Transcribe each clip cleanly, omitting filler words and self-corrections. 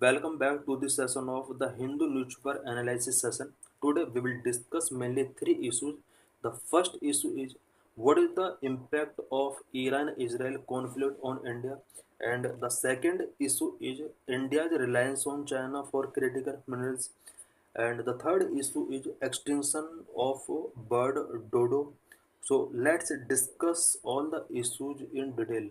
Welcome back to this session of the Hindu newspaper analysis session. Today we will discuss mainly three issues. The first issue is what is the impact of Iran-Israel conflict on India, and the second issue is India's reliance on China for critical minerals, and the third issue is extinction of bird dodo. So let's discuss all the issues in detail.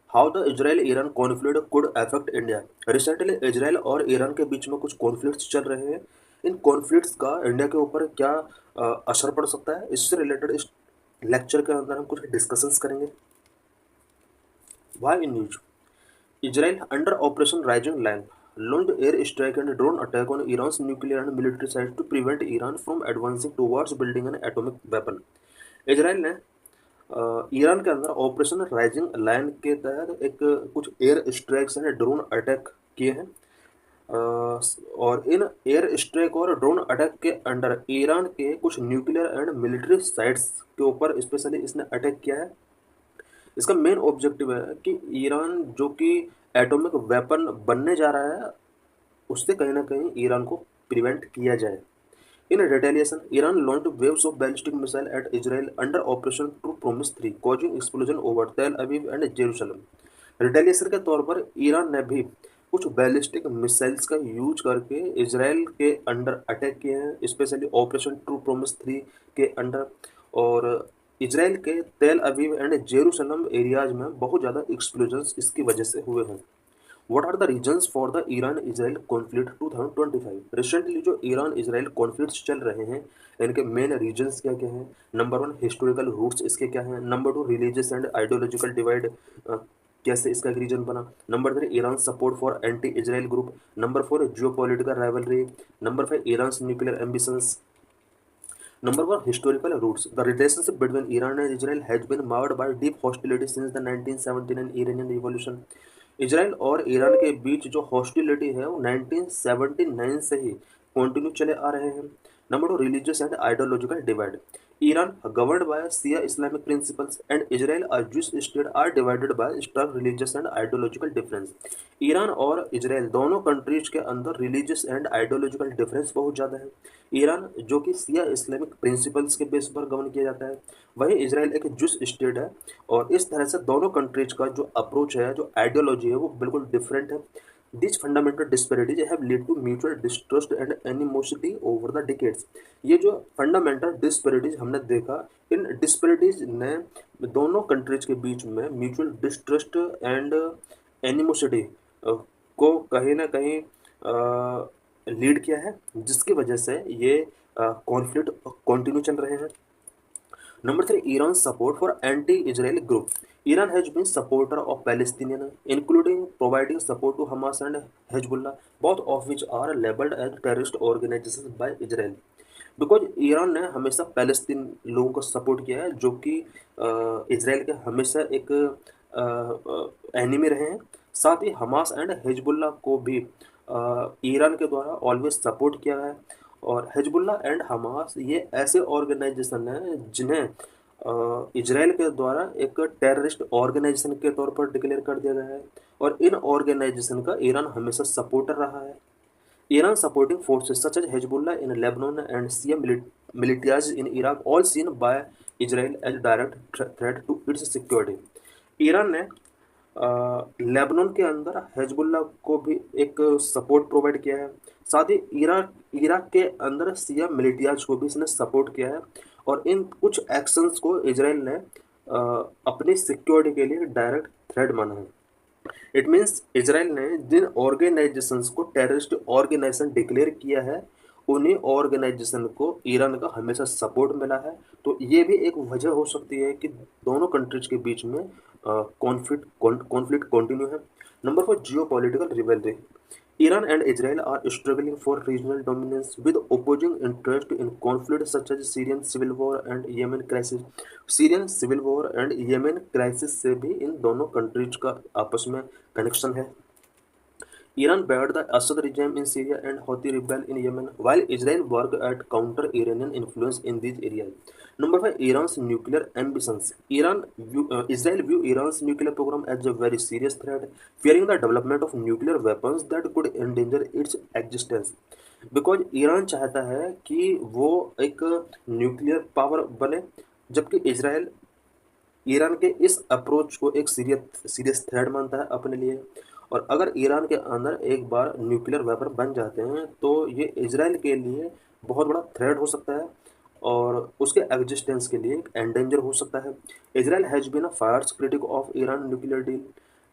How the Israel Iran conflict could affect India. Recently Israel और Iran के बीच में कुछ conflicts चल रहे हैं। इन conflicts का India के ऊपर क्या असर पड़ सकता है, इससे रिलेटेड इस लेक्चर के अंदर हम कुछ डिस्कशंस करेंगे। Why in news Israel under Operation Rising Lion launched air strike and drone attack on Iran's nuclear and military sites to prevent Iran from advancing towards building an atomic weapon. Israel ने Iran के अंदर operation rising lion के तहत एक कुछ air strikes and drone attack किए हैं। और इन एयर स्ट्राइक और ड्रोन अटैक के अंडर ईरान के कुछ न्यूक्लियर एंड मिलिट्री साइट्स के ऊपर स्पेशली इसने अटैक किया है। इसका मेन ऑब्जेक्टिव है कि ईरान जो कि एटॉमिक वेपन बनने जा रहा है उससे कहीं ना कहीं ईरान को प्रिवेंट किया जाए। In retaliation Iran launched waves of ballistic missile at Israel under operation true promise 3 causing explosion over Tel Aviv and Jerusalem. Retaliation के तौर पर ईरान ने भी कुछ बैलिस्टिक मिसाइल्स का यूज करके इसराइल के अंडर अटैक किए हैं, स्पेशली ऑपरेशन ट्रू प्रोमिस 3 के अंडर। और इसराइल के तेल अवीव एंड जेरूसलम एरियाज में बहुत ज़्यादा एक्सप्लोजन्स इसकी वजह से हुए हैं। What are the reasons for the Iran Israel conflict 2025। Recently जो ईरान इसराइल कॉन्फ्लिक्ट्स चल रहे हैं इनके मेन रीजंस क्या क्या हैं। नंबर वन, हिस्टोरिकल रूट्स इसके क्या हैं। Number two, religious and ideological divide, कैसे इसका एक रीजन बना। Number three, Iran support for anti Israel group. Number four, Jio political rivalry. Number five, Iran nuclear ambitions. Number one, historical roots. The relationship between Iran and Israel has been marred by deep hostility since the 1979 Iranian Revolution. Israel और Iran के बीच जो hostility है वो 1979 से ही continue चले आ रहे हैं। Number two, religious and ideological divide. Iran, governed by Shia Islamic principles, and Israel, a Jewish state, are divided by strong religious and ideological difference. Iran और इसराइल दोनों कंट्रीज के अंदर रिलीजियस एंड आइडियोलॉजिकल डिफरेंस बहुत ज़्यादा है। Iran जो कि Siya Islamic principles के बेस पर गवर्न किया जाता है, वहीं इसराइल एक जुस स्टेट है। और इस तरह से दोनों कंट्रीज का जो अप्रोच है, जो आइडियोलॉजी है, वो बिल्कुल डिफरेंट है। This fundamental disparities have lead to mutual distrust and animosity over the decades. ये जो फंडामेंटल डिस्पेरिटीज हमने देखा, इन डिस्पेरिटीज ने दोनों कंट्रीज के बीच में म्यूचुअल डिस्ट्रस्ट एंड एनिमोसिटी को कहीं ना कहीं लीड किया है, जिसकी वजह से ये कॉन्फ्लिक्ट कंटिन्यू चल रहे हैं। Number three, Iran support for anti Israel group. Iran has been supporter of Palestinian, including providing support to Hamas and Hezbollah, both of which are labeled as terrorist organizations by Israel. Because Iran ने हमेशा Palestine लोगों को support किया है, जो कि Israel के हमेशा एक एनिमी रहे हैं। साथ ही हमास एंड हिजबुल्ला को भी ईरान के द्वारा ऑलवेज सपोर्ट किया है। और हिजबुल्ला एंड हमास ये ऐसे ऑर्गेनाइजेशन हैं जिन्हें इसराइल के द्वारा एक टेररिस्ट ऑर्गेनाइजेशन के तौर पर डिक्लेयर कर दिया गया है। और इन ऑर्गेनाइजेशन का ईरान हमेशा सपोर्टर रहा है। Iran supporting forces such as Hezbollah in Lebanon and Shia militias in Iraq, all seen by Israel as direct threat to its security. Iran ने लेबनान के अंदर हेजबुल्ला को भी एक सपोर्ट प्रोवाइड किया है। साथ ही इराक के अंदर सिया मिलिटियाज को भी इसने सपोर्ट किया है। और इन कुछ एक्शंस को इसराइल ने अपनी सिक्योरिटी के लिए डायरेक्ट थ्रेट माना है। इट मीन्स इसराइल ने जिन ऑर्गेनाइजेशंस को टेररिस्ट ऑर्गेनाइजेशन डिक्लेयर किया है, उन्हीं ऑर्गेनाइजेशन को ईरान का हमेशा सपोर्ट मिला है। तो ये भी एक वजह हो सकती है कि दोनों कंट्रीज के बीच में कॉन्फ्लिक्ट कंटिन्यू है। Number four, Jio political revelry. Iran and Israel are struggling for regional dominance with opposing interests in conflicts such as Syrian civil war and Yemen crisis. Syrian civil war and Yemen crisis से भी इन दोनों countries का आपस में connection है। Iran backed the Assad regime in Syria and Houthi rebel in Yemen, while Israel worked at counter Iranian influence in these areas. Number 5, Iran's nuclear ambitions. Israel view Iran's nuclear program as a very serious threat, fearing the development of nuclear weapons that could endanger its existence. Because Iran चाहता है कि वो एक nuclear power बने, जबकि Israel Iran के इस approach को एक सीरियस सीरियस थ्रेट मानता है अपने लिए। और अगर ईरान के अंदर एक बार न्यूक्लियर वेपन बन जाते हैं तो ये इसराइल के लिए बहुत बड़ा थ्रेट हो सकता है और उसके एग्जिस्टेंस के लिए एक एंडेंजर हो सकता है। Israel has been a fierce critic of Iran nuclear deal.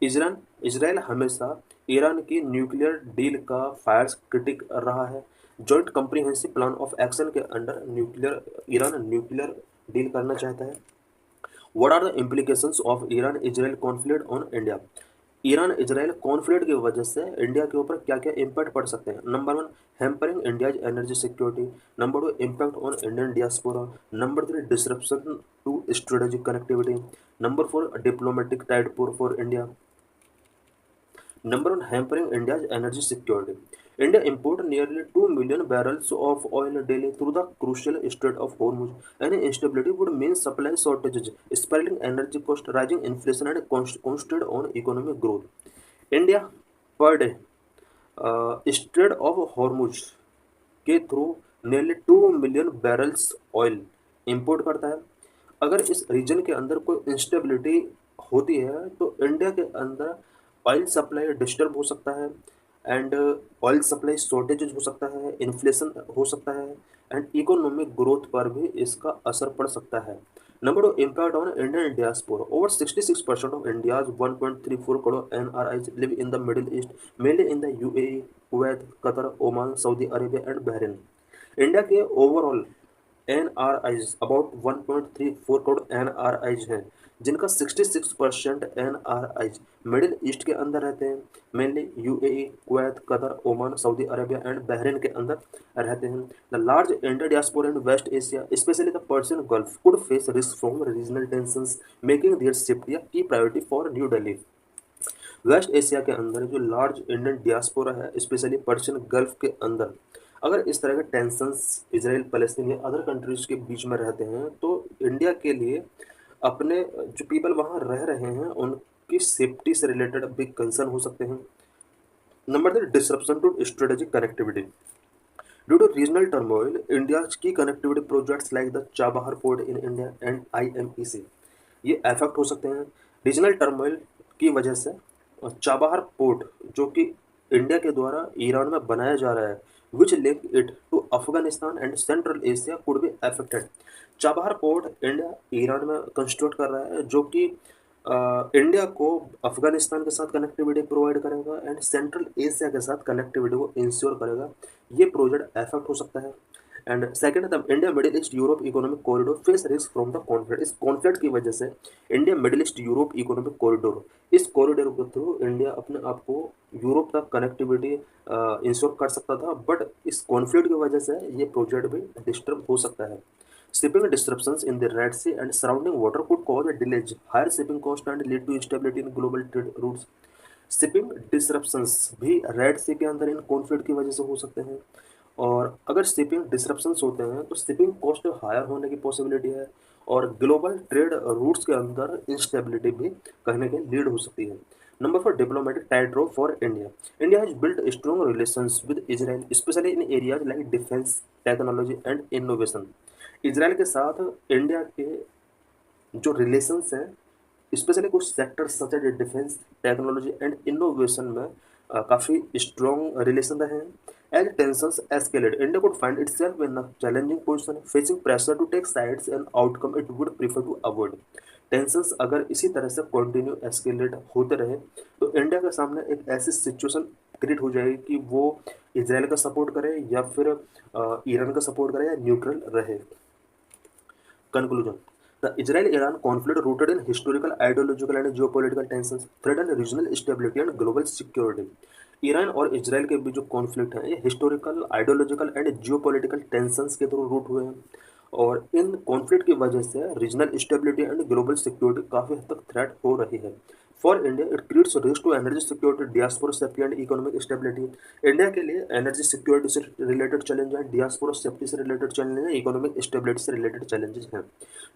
Iran Israel हमेशा ईरान की न्यूक्लियर डील का फायर्स क्रिटिक रहा है। Joint comprehensive plan of action के अंडर ईरान न्यूक्लियर डील करना चाहता है। What are the implications of Iran Israel conflict on India. Iran Israel conflict की वजह से इंडिया के ऊपर क्या क्या इम्पैक्ट पड़ सकते हैं। Number 1, hampering India's energy security. Number 2, impact on Indian diaspora. Number 3, disruption to strategic connectivity. Number 4, diplomatic tide for India. Number 1, hampering India's energy security. India import nearly 2 million barrels of oil daily through the crucial Strait of Hormuz. Any instability would mean supply shortages, spiraling energy cost, rising inflation, and constraint on economic growth. India per day Strait of Hormuz के through nearly 2 million barrels oil import करता है। अगर इस reason के अंदर कोई instability होती है तो इंडिया के अंदर ऑयल सप्लाई डिस्टर्ब हो सकता है एंड ऑयल सप्लाई शॉर्टेज हो सकता है, इन्फ्लेशन हो सकता है एंड इकोनॉमिक ग्रोथ पर भी इसका असर पड़ सकता है। Number 2, impact on Indian diaspora. Over 66% of India's 1.34 crore NRIs live in the Middle East, mainly in the UAE, Kuwait, Qatar, Oman, Saudi Arabia and Bahrain. India के overall NRIs about 1.34 crore NRIs हैं, जिनका 66% NRIs मिडिल ईस्ट के अंदर रहते हैं, mainly UAE, Kuwait, Qatar, Oman, Saudi Arabia and Bahrain के अंदर रहते हैं। The large Indian diaspora in West Asia, specially the Persian Gulf, could face risk from regional tensions, making their safety a key priority for New Delhi. West Asia के अंदर जो large Indian diaspora है, specially Persian Gulf के अंदर, अगर इस तरह के टेंशंस इसराइल, पैलेस्टीन या अदर कंट्रीज के बीच में रहते हैं तो इंडिया के लिए अपने जो पीपल वहाँ रह रहे हैं उनकी सेफ्टी से रिलेटेड बिग कंसर्न हो सकते हैं। Number 3, disruption to strategic connectivity. Due to regional turmoil, India's की connectivity projects like the Chabahar port in India and IMEC ये अफेक्ट हो सकते हैं। रीजनल टर्मोइल की वजह से चाबहार पोर्ट जो कि इंडिया के द्वारा ईरान में बनाया जा रहा है, which link it to Afghanistan and Central Asia, could be affected. Chabahar port India Iran में कंस्ट्रक्ट कर रहा है जो कि इंडिया को अफगानिस्तान के साथ कनेक्टिविटी प्रोवाइड करेगा एंड सेंट्रल एशिया के साथ कनेक्टिविटी को इंश्योर करेगा। ये प्रोजेक्ट अफेक्ट हो सकता है। And second, the India middle east Europe economic corridor face risk from the conflict. इस कॉन्फ्लिक्ट की वजह से India middle east Europe economic corridor, इस कॉरिडोर के थ्रू इंडिया अपने आप को यूरोप तक कनेक्टिविटी इंश्योर कर सकता था, बट इस कॉन्फ्लिक्ट की वजह से ये प्रोजेक्ट भी डिस्टर्ब हो सकता है। Shipping disruptions in the Red Sea and surrounding water could cause delays, higher shipping cost and lead to instability in global trade routes. Shipping disruptions भी रेड सी के अंदर इन कॉन्फ्लिक्ट की वजह से हो सकते हैं और अगर शिपिंग डिसरप्शंस होते हैं तो शिपिंग कॉस्ट हायर होने की पॉसिबिलिटी है और ग्लोबल ट्रेड रूट्स के अंदर इंस्टेबिलिटी भी कहीं ना कहीं लीड हो सकती है। Number 4, diplomatic tightrope for India. India has built strong relations with Israel, specially in areas like defence, technology and innovation. Israel के साथ इंडिया के जो रिलेशंस हैं, स्पेशली कुछ sector such as defence, technology and innovation में काफ़ी strong relation रहे हैं। As tensions escalate, India could find itself in a challenging position, facing pressure to take sides and outcome it would prefer to avoid. Tensions अगर इसी तरह से continue escalate होते रहे तो इंडिया के सामने एक ऐसी सिचुएशन क्रिएट हो जाएगी कि वो इसराइल का सपोर्ट करे या फिर ईरान का सपोर्ट करे या न्यूट्रल रहे। Conclusion: the Israel-Iran conflict, rooted in historical, ideological and geopolitical tensions, threaten regional stability and global security. Iran और इसराइल के बीच जो कॉन्फ्लिक्ट है ये historical, ideological and geopolitical tensions के थ्रू रूट हुए हैं और इन कॉन्फ्लिक्ट की वजह से regional stability and global security काफ़ी हद तक थ्रेट हो रही है। For India it creates risk to energy security, diaspora safety and economic stability. India के लिए एनर्जी सिक्योरिटी से रिलेटेड चैलेंज है, डियास्पोरा सेफ्टी से रिलेटेड चैलेंज है, इकोनॉमिक स्टेबिलिटी से रिलेटेड चैलेंजेस हैं।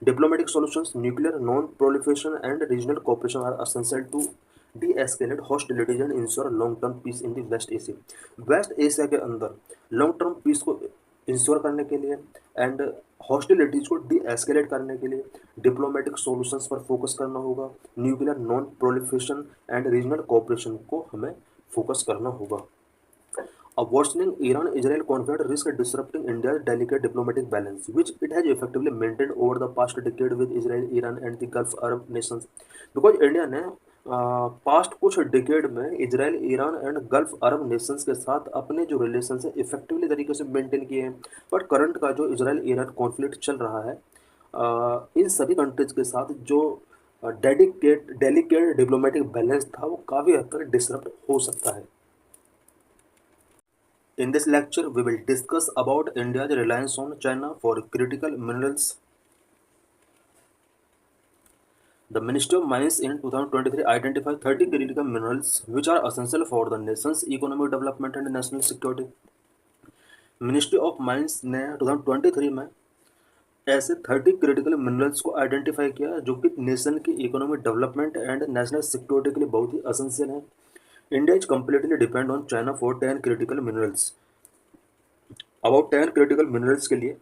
Diplomatic solutions, nuclear non proliferation and regional cooperation are essential to de-escalate hostilities and ensure long-term peace in the West Asia। West Asia के अंदर long term peace को ensure करने के लिए and hostilities को de-escalate करने के लिए डिप्लोमेटिक सॉल्यूशंस पर फोकस करना होगा, nuclear non proliferation and regional cooperation को हमें फोकस करना होगा। A worsening Iran-Israel conflict risks disrupting India's delicate diplomatic balance, which it has effectively maintained over the past decade with Israel, Iran, and the Gulf Arab nations। Because India ने past कुछ decade में Israel, Iran and gulf Arab Nations के साथ अपने जो relation है effectively तरीके से मेंटेन किए हैं। बट करंट का जो इसराइल ईरान कॉन्फ्लिक्ट चल रहा है, इन सभी कंट्रीज के साथ जो डेलिकेट डिप्लोमेटिक बैलेंस था वो काफ़ी हद तक डिसरप्ट हो सकता है। In this lecture, we will discuss about India's reliance on China for critical minerals. The Ministry of Mines in 2023 identified 30 critical minerals which are essential for the nation's economic development and national security. Ministry of Mines ने 2023 में ऐसे 30 critical minerals को identify किया जो कि nation की economic development and national security के लिए बहुत ही असेंशियल है। India is completely depend on China for 10 critical minerals. About 10 critical minerals के लिए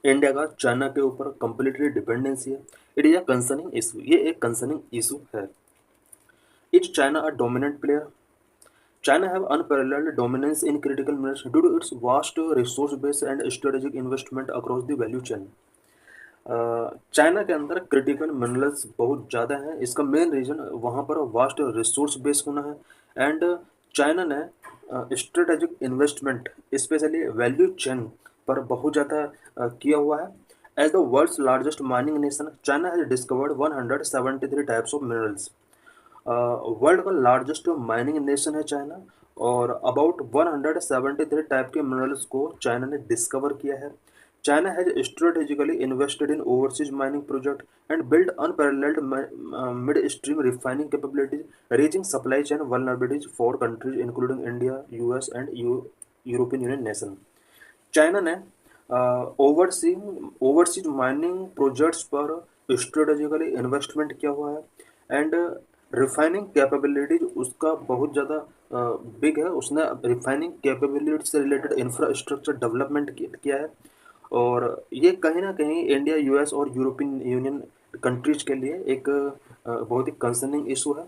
इंडिया का चाइना के ऊपर कंप्लीटली डिपेंडेंसी है। It is a concerning issue, ये एक कंसर्निंग इशू है। Is China a dominant player? China have unparalleled dominance in critical minerals due to its vast resource base and strategic investment across the value chain. China के अंदर critical minerals बहुत ज़्यादा हैं। इसका main reason वहाँ पर vast resource base होना है एंड चाइना ने strategic investment specially value chain पर बहुत ज़्यादा किया हुआ है। As the world's largest mining nation, China has discovered 173 types of minerals. World का लार्जेस्ट माइनिंग नेशन है चाइना और अबाउट 173 टाइप के मिनरल्स को चाइना ने डिस्कवर किया है। China has strategically invested in overseas mining projects and built unparalleled midstream refining capabilities, raising supply chain vulnerabilities for countries including India, US, and European Union nations। China ने overseas mining projects पर strategically investment किया हुआ है and refining capabilities उसका बहुत ज़्यादा big है। उसने रिफाइनिंग कैपेबिलिटी से रिलेटेड इंफ्रास्ट्रक्चर डेवलपमेंट किया है और ये कहीं ना कहीं इंडिया, यूएस और यूरोपियन यूनियन कंट्रीज के लिए एक बहुत ही कंसर्निंग इशू है।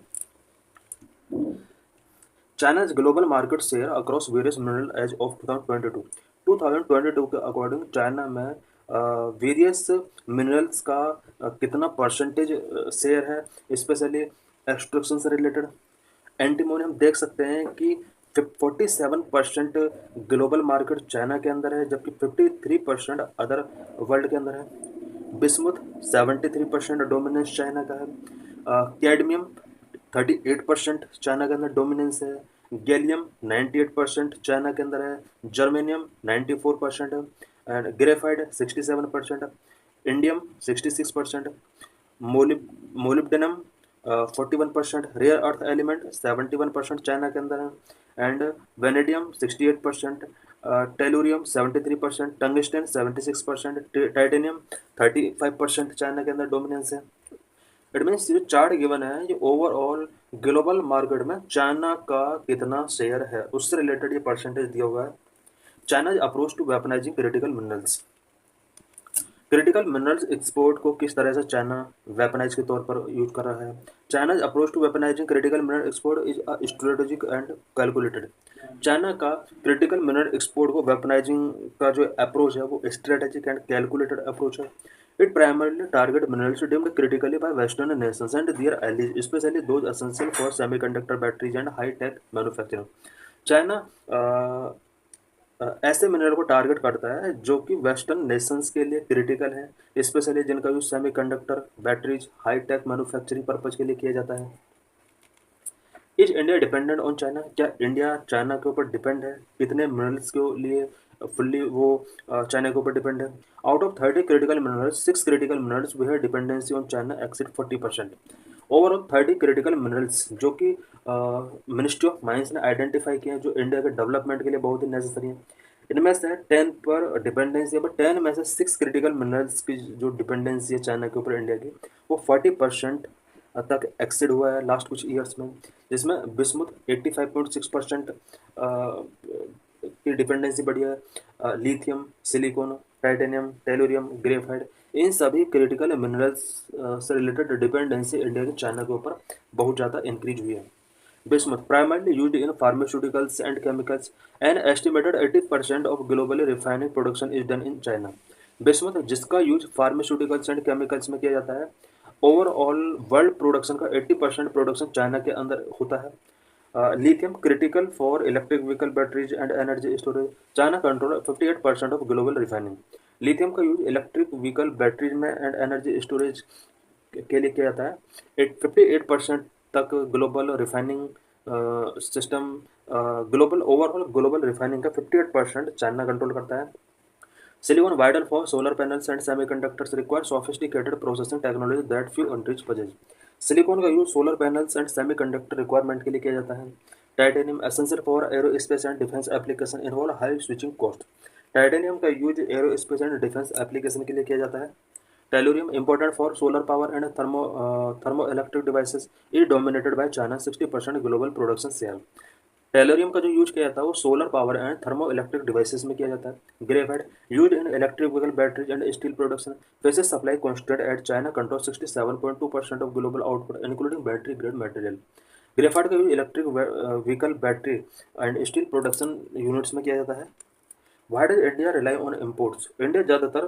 China's global market share across various minerals as of 2022। 2022 के अकॉर्डिंग चाइना में वेरियस मिनरल्स का कितना परसेंटेज शेयर है, स्पेशली एक्सट्रैक्शन से रिलेटेड। एंटीमोनी हम देख सकते हैं कि 47% ग्लोबल मार्केट चाइना के अंदर है जबकि 53% अदर वर्ल्ड के अंदर है। बिस्मुथ 73% डोमिनेंस चाइना का है। कैडमियम 38% चाइना के अंदर डोमिनेंस है। गैलियम 98% चाइना के अंदर है। जर्मेनियम 94% है and graphite 67%, indium 66%, molybdenum 41%, rare earth element 71% China के अंदर है and vanadium 68%, tellurium 73%, tungsten 76%, titanium 35% China के अंदर डोमिनेंस है। इट मीन्स जो चार्ट गिवन है ये ओवरऑल ग्लोबल मार्केट में चाइना का कितना शेयर है उससे रिलेटेड ये परसेंटेज दिया हुआ है। China approach to weaponising critical minerals. Critical minerals export को किस तरह से चाइना वेपनाइज के तौर पर यूज कर रहा है। China approach to weaponising critical mineral export is a strategic and calculated. China का क्रिटिकल मिनरल एक्सपोर्ट को वेपनाइजिंग का जो अप्रोच है वो स्ट्रेटेजिक एंड कैलकुलेटेड अप्रोच है। It primarily target minerals deemed critically by Western nations and their allies, especially those essential for semiconductor batteries and high-tech manufacturing। China ऐसे mineral को target करता है जो कि वेस्टर्न नेशंस के लिए क्रिटिकल है, स्पेशली जिनका use semiconductor, batteries, high-tech manufacturing purpose के लिए किया जाता है। Is India dependent on China? क्या इंडिया चाइना के ऊपर डिपेंड है? कितने मिनरल्स के लिए फुल्ली वो चाइना के ऊपर डिपेंड है? Out of 30 critical minerals, 6 critical minerals we have dependency on China exceed 40%। Overall 30 critical minerals जो कि मिनिस्ट्री ऑफ माइंस ने आइडेंटिफाई किए हैं, जो इंडिया के डेवलपमेंट के लिए बहुत ही नेसेसरी है। इनमें से 10 पर डिपेंडेंसी है, बट 10 में से 6 क्रिटिकल मिनरल्स की जो डिपेंडेंसी है चाइना के ऊपर इंडिया की, वो 40% तक एक्सीड हुआ है लास्ट कुछ ईयर्स में, जिसमें बिस्मुथ 85.6% की डिपेंडेंसी बढ़ी है। Lithium, silicon, titanium, tellurium, graphite, इन सभी क्रिटिकल मिनरल्स से रिलेटेड डिपेंडेंसी इंडिया के चाइना के ऊपर बहुत ज़्यादा इंक्रीज हुई है। Bismuth, primarily used in pharmaceuticals and chemicals, an estimated 80% of globally refining production is done in China. Bismuth जिसका यूज फार्मास्यूटिकल्स एंड केमिकल्स में किया जाता है, ओवरऑल वर्ल्ड प्रोडक्शन का 80% प्रोडक्शन चाइना के अंदर होता है। Lithium critical for electric vehicle batteries and energy storage, China control 58% of global refining. Lithium का यूज इलेक्ट्रिक व्हीकल बैटरीज में एंड एनर्जी स्टोरेज के लिए किया जाता है। 58% तक global refining system, global overall global refining का 58% चाइना कंट्रोल करता है। Silicon vital for solar panels and semiconductors require sophisticated processing technology that few enrich possess. Silicon का use solar panels and semiconductor requirement के लिए किया जाता है। Titanium essential for aerospace and defence application involve high switching cost. Titanium का use aerospace and defence application के लिए किया जाता है। Tellurium, important for solar power and thermoelectric devices, is dominated by China 60% global production share. Tellurium का जो use किया जाता है वो solar power and thermo electric devices में किया जाता है। Graphite use in electric vehicle batteries and steel production, faces supply constant at China control 67.2% of global output including battery grade material. Graphite का use electric vehicle battery and steel production units में किया जाता है। Why does India rely on imports? India ज़्यादातर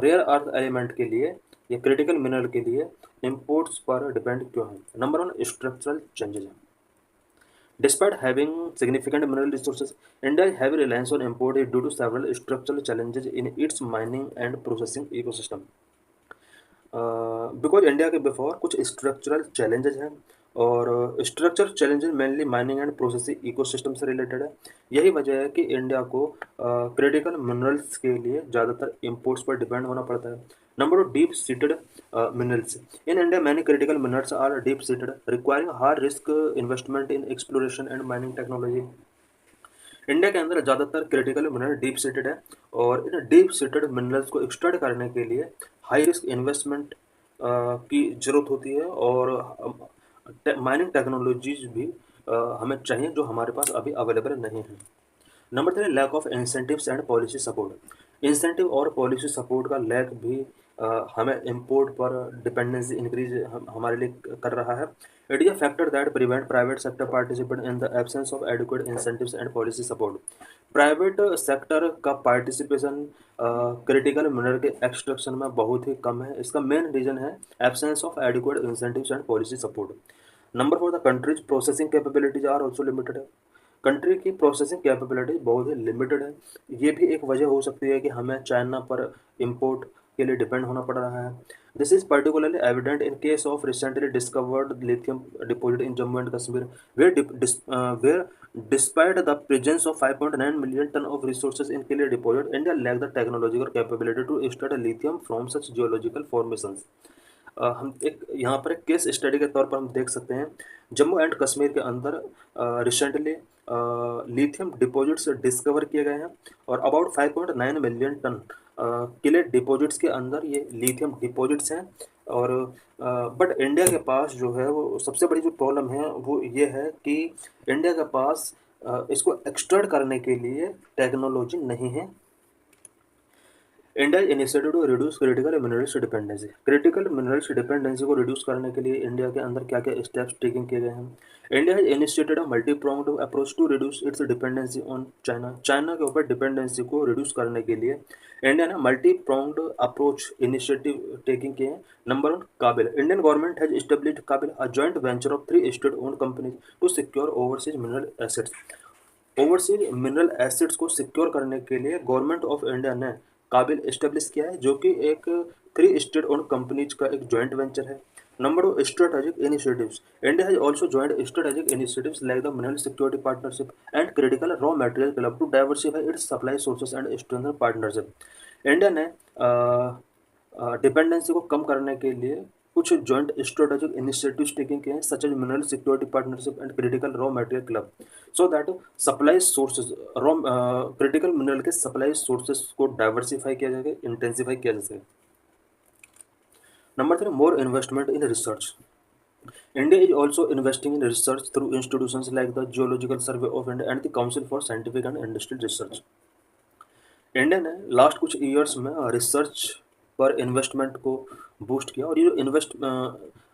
rare earth element के लिए या critical mineral के लिए इम्पोर्ट्स पर डिपेंड क्यों है? Number one, structural changes. Despite having significant mineral resources, India's heavy reliance on import is due to several structural challenges in its mining and processing ecosystem. Because India के before कुछ structural challenges हैं, और structure challenges mainly mining and processing ecosystem से related है। यही वजह है कि इंडिया को क्रिटिकल मिनरल्स के लिए ज़्यादातर इंपोर्ट्स पर डिपेंड होना पड़ता है। Number two, deep seated minerals. In India many critical minerals are deep seated, requiring high risk investment in exploration and mining technology. India के अंदर ज़्यादातर क्रिटिकल मिनरल डीप सीटेड है, और इन डीप सीटेड मिनरल्स को एक्सट्रैक्ट करने के लिए हाई रिस्क इन्वेस्टमेंट की ज़रूरत होती है, और माइनिंग टेक्नोलॉजीज भी हमें चाहिए जो हमारे पास अभी अवेलेबल नहीं है। Number three, lack of incentives and policy support. Incentive और पॉलिसी सपोर्ट का लैक भी हमें इम्पोर्ट पर डिपेंडेंसी इंक्रीज हमारे लिए कर रहा है। It is a factor that prevent private sector participate in the absence of adequate incentives and policy support. Private sector का पार्टिसिपेशन क्रिटिकल मिनरल के एक्सट्रैक्शन में बहुत ही कम है। इसका मेन रीजन है absence of adequate incentives and policy support. Number four, the country's processing capabilities are also limited है। कंट्री की प्रोसेसिंग कैपेबिलिटी बहुत ही लिमिटेड है। ये भी एक वजह हो सकती है कि हमें चाइना पर इंपोर्ट के लिए डिपेंड होना पड़ रहा है। This is particularly evident in case of recently discovered lithium deposit in Jammu and Kashmir, where despite the presence of 5.9 million ton of resources in clear deposit, India lacked the technological capability to extract lithium from such geological formations. हम एक यहाँ पर एक case study के तौर पर हम देख सकते हैं, जम्मू एंड कश्मीर के अंदर रिसेंटली लिथियम डिपॉजिट्स डिस्कवर किए गए हैं, और अबाउट 5.9 मिलियन टन किले डिपॉजिट्स के अंदर ये लिथियम डिपॉजिट्स हैं। और बट इंडिया के पास जो है वो सबसे बड़ी जो प्रॉब्लम है वो ये है कि इंडिया के पास इसको एक्सट्रैक्ट करने के लिए टेक्नोलॉजी नहीं है। India initiative to reduce critical minerals dependency. Critical minerals dependency को रिड्यूस करने के लिए इंडिया के अंदर क्या क्या स्टेप्स टेकिंग किए गए हैं? India has initiated a multi pronged approach to reduce its dependency on China. China के ऊपर डिपेंडेंसी को रिड्यूस करने के लिए इंडिया ने multi pronged approach initiative taking किए हैं। Number one, KABIL. Indian government has established KABIL, a joint venture of 3 state owned companies to secure overseas mineral assets. Overseas mineral assets को सिक्योर करने के लिए गवर्नमेंट ऑफ इंडिया ने काबिल establish किया है, जो कि एक 3 स्टेट ओन्ड कंपनीज का एक जॉइंट वेंचर है। Number two, strategic initiatives. India has also joint strategic initiatives like the mineral security partnership and critical raw material club to diversify its supply sources and strengthen partnership. India ने dependency को कम करने के लिए कुछ joint strategic initiatives taking किए हैं such as mineral security partnership and critical raw material club, so that supply sources raw critical mineral के सप्लाई सोर्सेज को डाइवर्सिफाई किया जाएगा, इंटेंसिफाई किया जा सके। Number 3, more investment in research. India is also investing in research through institutions like the Geological Survey of India and the Council for Scientific and Industrial Research. India ने last कुछ years में research पर investment को boost किया, और ये जो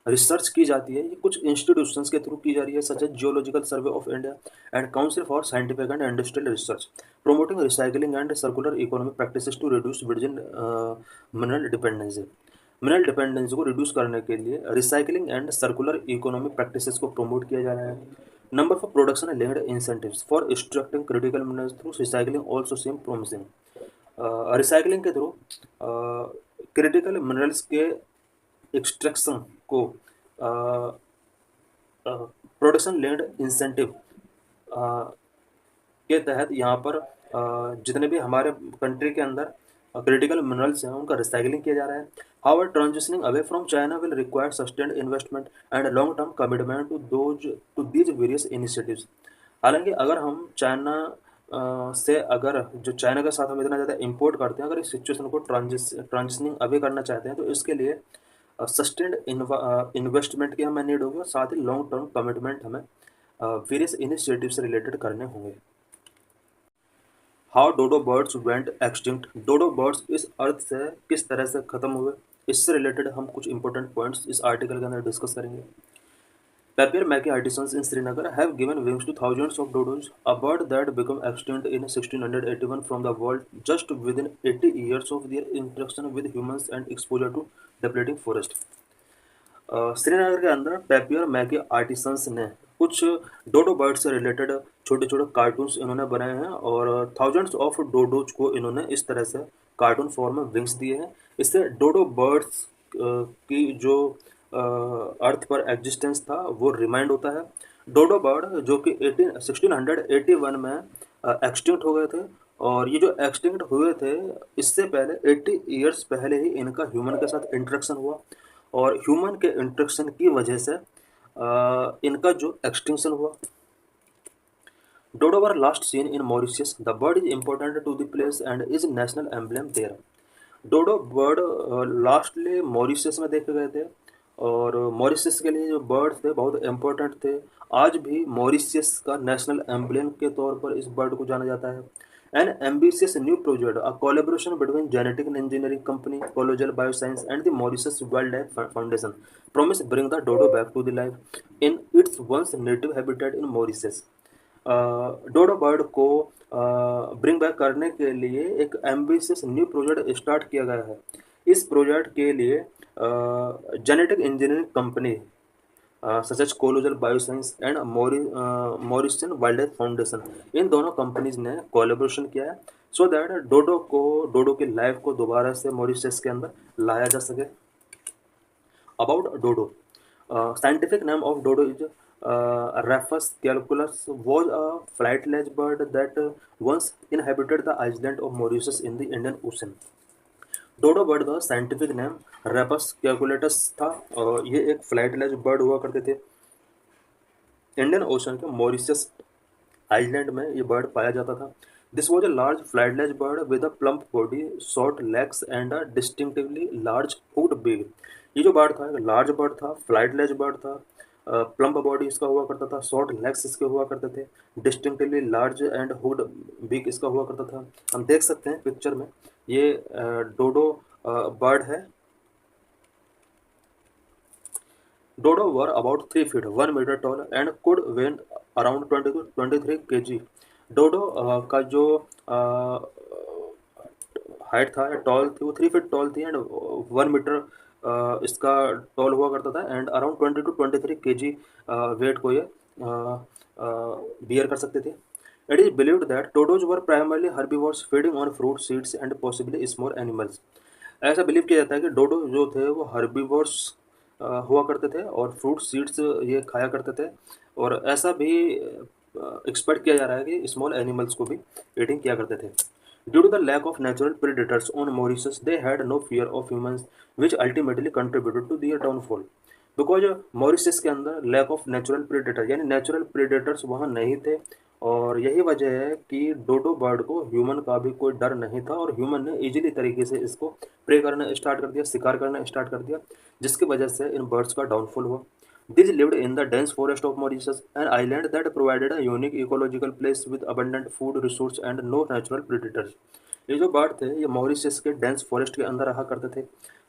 research की जाती है ये कुछ इंस्टीट्यूशंस के थ्रू की जा रही है such as geological survey of India and council for scientific and industrial research, promoting recycling and circular economic practices to reduce virgin mineral dependency. Mineral dependency को रिड्यूस करने के लिए recycling and circular economic practices को promote किया जा रहा है। Number four production linked incentives for extracting critical minerals through recycling also seem promising. Recycling के थ्रू क्रिटिकल मिनरल्स के एक्सट्रैक्शन को प्रोडक्शन लिंक्ड इंसेंटिव के तहत यहाँ पर जितने भी हमारे कंट्री के अंदर क्रिटिकल मिनरल्स हैं उनका रिसाइकलिंग किया जा रहा है। However transitioning away from China will require sustained investment and long term commitment to these various initiatives. हालांकि अगर हम चाइना से अगर जो चाइना के साथ हम इतना ज़्यादा इंपोर्ट करते हैं, अगर इस सिचुएशन को ट्रांजिशनिंग अवे करना चाहते हैं तो इसके लिए सस्टेन्ड इन्वेस्टमेंट की हमें नीड होगी, और साथ ही लॉन्ग टर्म कमिटमेंट हमें वेरियस इनिशिएटिव से रिलेटेड करने होंगे। How dodo birds went extinct. Dodo birds इस अर्थ से किस तरह से ख़त्म हुए, इससे रिलेटेड हम कुछ इंपॉर्टेंट पॉइंट्स इस आर्टिकल के अंदर डिस्कस करेंगे। Papier Maki artisans in Srinagar have given wings to thousands of dodos, a bird that became extinct in 1681 from the world just within 80 years of their interaction with humans and exposure to depleting forest. Srinagar के अंदर papier Maggi artisans ने कुछ डोडो bird से related छोटे छोटे cartoons इन्होंने बनाए हैं, और थाउजेंड्स ऑफ डोडोज को इन्होंने इस तरह से कार्टून फॉर्म में विंग्स दिए हैं। इससे डोडो बर्ड्स की जो अर्थ पर एग्जिस्टेंस था वो रिमाइंड होता है। डोडो बर्ड जो कि 1681 में एक्सटिंक्ट हो गए थे, और ये जो एक्सटिंक्ट हुए थे इससे पहले 80 ईयर्स पहले ही इनका ह्यूमन के साथ इंटरेक्शन हुआ, और ह्यूमन के इंटरेक्शन की वजह से इनका जो एक्सटिंक्शन हुआ। Dodo were last seen in Mauritius. The bird is important to the place and is national emblem there. Dodo bird lastly Mauritius में देखे गए थे, और मॉरिशस के लिए जो बर्ड थे बहुत इम्पोर्टेंट थे। आज भी मॉरिशस का नेशनल एम्ब्लेम के तौर पर इस बर्ड को जाना जाता है। An ambitious new project, a collaboration between genetic engineering company Colossal Bioscience and the Mauritius wild life foundation promise bring the dodo back to the life in its once native habitat in Mauritius. Dodo bird को bring back करने के लिए एक ambitious new project start किया गया है। इस project के लिए genetic engineering company such as Colossal Bioscience and Mauritian wild life foundation, इन दोनों कंपनीज ने कोलैबोरेशन किया है सो दैट डोडो की लाइफ को दोबारा से मॉरिशस के अंदर लाया जा सके। About dodo, scientific name of dodo is Raphus calculus was a flightless bird that once inhabited the island of Mauritius in the Indian Ocean. Dodo bird का साइंटिफिक नेम रेपस कैलकुलेटस था, और ये एक फ्लाइटलेस बर्ड हुआ करते थे। Indian Ocean के Mauritius island में ये बर्ड पाया जाता था। This was a large flightless bird with a plump body, short legs and a distinctively large hooked beak. ये जो बर्ड था एक लार्ज बर्ड था, फ्लाइटलेस बर्ड था, प्लम्प बॉडी इसका हुआ करता था, शॉर्ट लेग्स इसके हुआ करते थे, distinctively large and hood big इसका हुआ करता था। हम देख सकते हैं पिक्चर में ये डोडो बर्ड है। Dodo were about 3 feet 1 metre tall and could weigh around 20 to 23 kg। Dodo का जो हाइट था टॉल थी वो 3 फीट टॉल थी, एंड 1 मीटर इसका टॉल हुआ करता था, and around 20 to 23 kg weight को ये बियर कर सकते थे। It is believed that dodos were primarily herbivores feeding on fruit, seeds and possibly small animals. ऐसा बिलीव किया जाता है कि डोडो जो थे वो हर्बीवोर्स हुआ करते थे और फ्रूट सीड्स ये खाया करते थे, और ऐसा भी एक्सपेक्ट किया जा रहा है कि स्मॉल एनिमल्स को भी ईटिंग किया करते थे। Due to the lack of natural predators on Mauritius, they had no fear of humans, which ultimately contributed to their downfall. Because Mauritius के अंदर लैक ऑफ नेचुरल प्रेडेटर यानी नेचुरल प्रेडेटर्स वहाँ नहीं थे, और यही वजह है कि डोडो बर्ड को ह्यूमन का भी कोई डर नहीं था और ह्यूमन ने इजीली तरीके से इसको प्रे करना स्टार्ट कर दिया, शिकार करना स्टार्ट कर दिया, जिसकी वजह से इन बर्ड्स का डाउनफॉल हुआ. These lived in the dense forest of Mauritius, an island that provided a unique ecological place with abundant food resource and no natural predators. ये जो बर्ड थे ये मॉरिशस के डेंस फॉरेस्ट के अंदर रहा करते थे,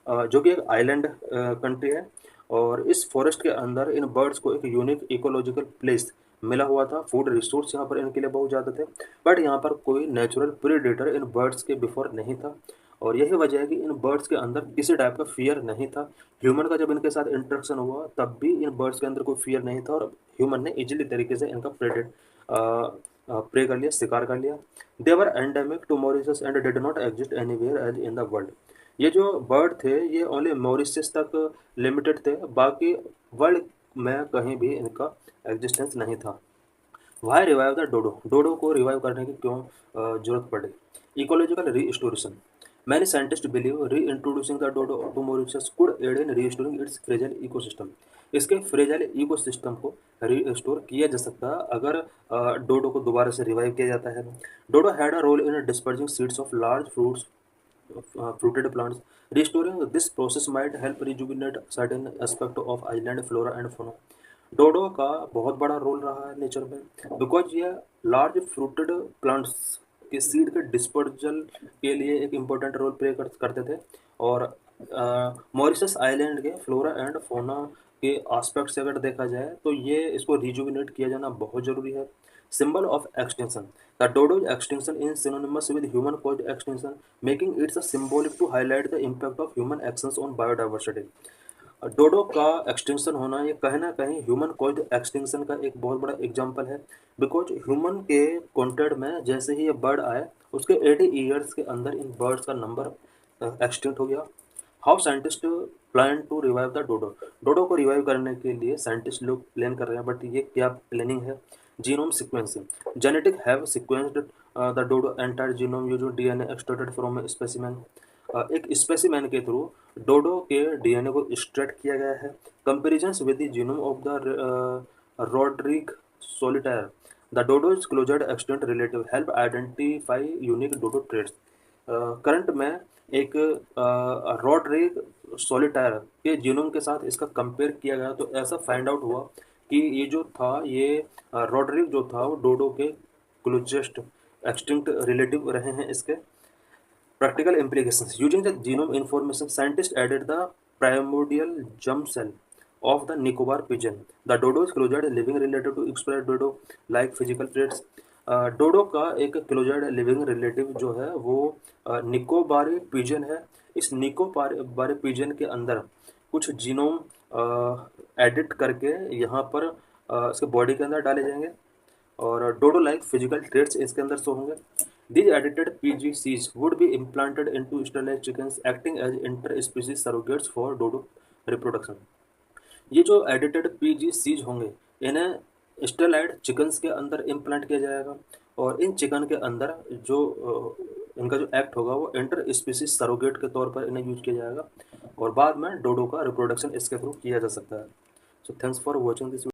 जो कि एक आइलैंड कंट्री है, और इस फॉरेस्ट के अंदर इन बर्ड्स को एक यूनिक इकोलॉजिकल प्लेस मिला हुआ था. फूड रिसोर्स यहाँ पर इनके लिए बहुत ज़्यादा थे, बट यहाँ पर कोई नेचुरल प्रेडेटर इन बर्ड्स के बिफोर नहीं था, और यही वजह है कि इन बर्ड्स के अंदर किसी टाइप का फियर नहीं था. ह्यूमन का जब इनके साथ इंटरेक्शन हुआ तब भी इन बर्ड्स के अंदर कोई फियर नहीं था, और ह्यूमन ने इजीली तरीके से इनका प्रे कर लिया, शिकार कर लिया. They were endemic to Mauritius and did not exist anywhere else in the world. ये जो बर्ड थे ये ओनली मॉरिशस तक लिमिटेड थे, बाकी वर्ल्ड में कहीं भी इनका एग्जिस्टेंस नहीं था. Why revive the dodo. Dodo को रिवाइव करने की क्यों जरूरत पड़ी? Ecological restoration. Many scientist believe reintroducing the dodo to Mauritius could aid in restoring its fragile ecosystem. इसके फ्रेजाइल इकोसिस्टम को रीस्टोर किया जा सकता है अगर डोडो को दोबारा से रिवाइव किया जाता है. Dodo had a role in dispersing seeds of large fruits fruited plants. Restoring this process might help rejuvenate certain aspect of island flora and fauna. डोडो का बहुत बड़ा रोल रहा है नेचर में, बिकॉज ये लार्ज फ्रूटेड प्लांट्स के seed के dispersal के लिए एक इम्पोर्टेंट रोल प्ले करते थे, और मॉरिशस आइलैंड के फ्लोरा एंड फोना के आस्पेक्ट से अगर देखा जाए तो ये इसको रिजुविनेट किया जाना बहुत ज़रूरी है. Symbol of extinction. The dodo's extinction is synonymous with human-caused extinction, making it a symbolic to highlight the impact of human actions on biodiversity. डोडो का एक्सटिंक्शन होना ये कहीं ना कहीं ह्यूमन कॉज्ड एक्सटिंक्शन का एक बहुत बड़ा एग्जाम्पल है, बिकॉज ह्यूमन के कॉन्टेक्ट में जैसे ही ये बर्ड आए उसके 80 ईयर्स के अंदर इन बर्ड्स का नंबर एक्सटिंक्ट हो गया. How scientist plan to revive the dodo. Dodo को रिवाइव करने के लिए साइंटिस्ट लोग प्लान कर रहे हैं, बट ये क्या प्लानिंग है? Genome sequencing. Genetic have sequenced the dodo entire genome using DNA extracted from a specimen. एक स्पेसिमेन के थ्रू डोडो के डीएनए को एक्सट्रैक्ट किया गया है. Comparison with the genome of the Rodrigues solitaire. The dodo's closest extant relative help identify unique dodo traits. Current में एक रॉड्रिग सोलिटायर के जीनोम के साथ इसका कंपेयर किया गया तो ऐसा फाइंड आउट हुआ कि ये जो था ये रॉड्रिग जो था वो डोडो के क्लोजेस्ट एक्सटिंक्ट रिलेटिव रहे हैं इसके. Practical implications. Using the genome information, scientists added the primordial germ cell of the Nicobar pigeon. The dodo is closed living relative to express dodo like physical traits. डोडो का एक क्लोजर्ड living relative जो है वो Nicobari pigeon है. इस Nicobari pigeon के अंदर कुछ जीनोम एडिट करके यहाँ पर इसके बॉडी के अंदर डाले जाएंगे, और डोडो लाइक फिजिकल ट्रेट्स इसके अंदर शो होंगे. These edited PGCs would be implanted into sterilized chickens, acting as inter-species surrogates for dodo reproduction. ये जो एडिटेड PGCs होंगे इन्हें स्टेलाइड चिकन्स के अंदर इम्प्लांट किया जाएगा, और इन चिकन के अंदर जो इनका जो एक्ट होगा वो इंटर स्पीसीज सरोगेट के तौर पर इन्हें यूज किया जाएगा, और बाद में डोडो का रिप्रोडक्शन इसके थ्रू किया जा सकता है. So thanks for watching this.